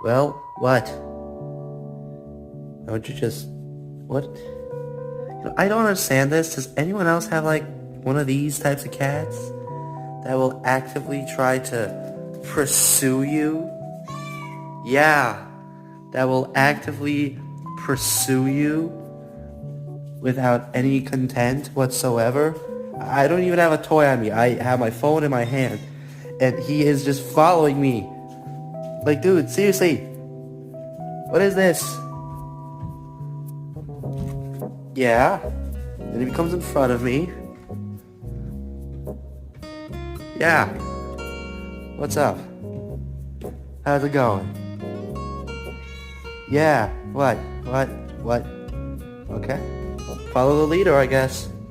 Well, what? Don't you just... What? I don't understand this. Does anyone else have, like, one of these types of cats that will actively try to pursue you? Yeah, that will actively pursue you without any content whatsoever. I don't even have a toy on me. I have my phone in my hand, and he is just following me. Like, dude, seriously, what is this? Yeah, and he comes in front of me. Yeah, what's up? How's it going? Yeah, what? Okay. Follow the leader, I guess.